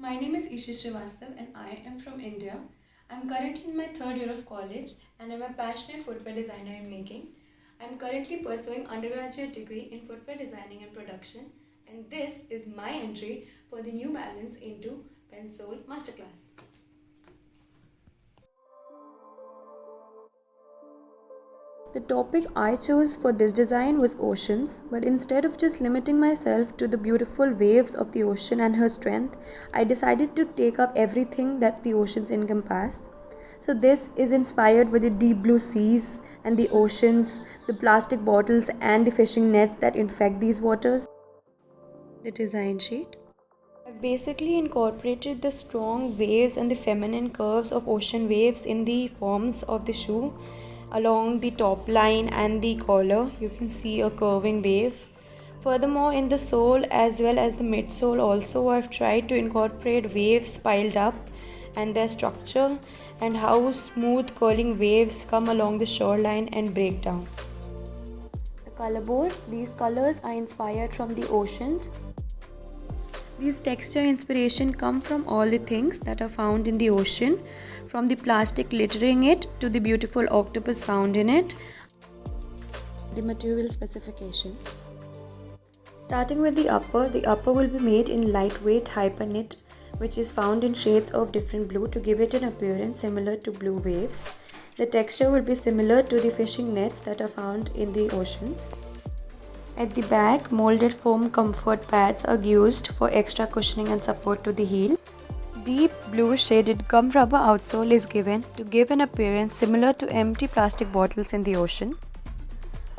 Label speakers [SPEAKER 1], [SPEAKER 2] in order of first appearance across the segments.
[SPEAKER 1] My name is Isha Srivastav and I am from India. I'm currently in my third year of college and I'm a passionate footwear designer in making. I'm currently pursuing undergraduate degree in footwear designing and production, and this is my entry for the New Balance into Pensole Masterclass. The topic I chose for this design was oceans, but instead of just limiting myself to the beautiful waves of the ocean and her strength, I decided to take up everything that the oceans encompass. So, this is inspired by the deep blue seas and the oceans, the plastic bottles, and the fishing nets that infect these waters. The design sheet. I've basically incorporated the strong waves and the feminine curves of ocean waves in the forms of the shoe. Along the top line and the collar, you can see a curving wave. Furthermore, in the sole as well as the midsole, also I've tried to incorporate waves piled up and their structure and how smooth curling waves come along the shoreline and break down. The color board, these colors are inspired from the oceans. These texture inspiration come from all the things that are found in the ocean, from the plastic littering it to the beautiful octopus found in it. The material specifications. Starting with the upper will be made in lightweight hyper knit, which is found in shades of different blue to give it an appearance similar to blue waves. The texture will be similar to the fishing nets that are found in the oceans. At the back, molded foam comfort pads are used for extra cushioning and support to the heel. Deep blue shaded gum rubber outsole is given to give an appearance similar to empty plastic bottles in the ocean.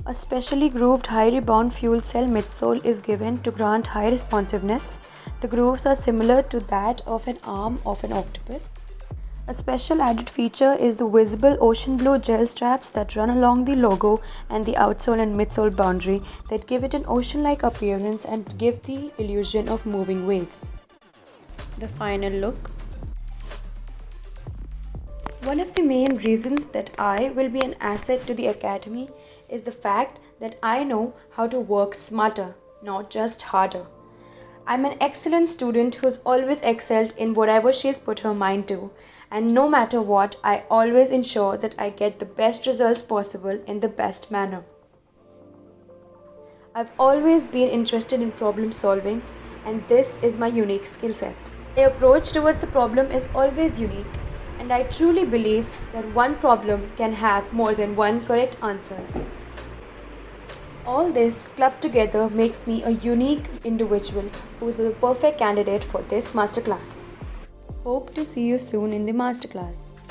[SPEAKER 1] A specially grooved high rebound fuel cell midsole is given to grant high responsiveness. The grooves are similar to that of an arm of an octopus. A special added feature is the visible ocean blue gel straps that run along the logo and the outsole and midsole boundary that give it an ocean-like appearance and give the illusion of moving waves. The final look. One of the main reasons that I will be an asset to the Academy is the fact that I know how to work smarter, not just harder. I'm an excellent student who's always excelled in whatever she's put her mind to, and no matter what, I always ensure that I get the best results possible in the best manner. I've always been interested in problem solving, and this is my unique skill set. My approach towards the problem is always unique, and I truly believe that one problem can have more than one correct answers. All this clubbed together makes me a unique individual who is the perfect candidate for this masterclass. Hope to see you soon in the masterclass.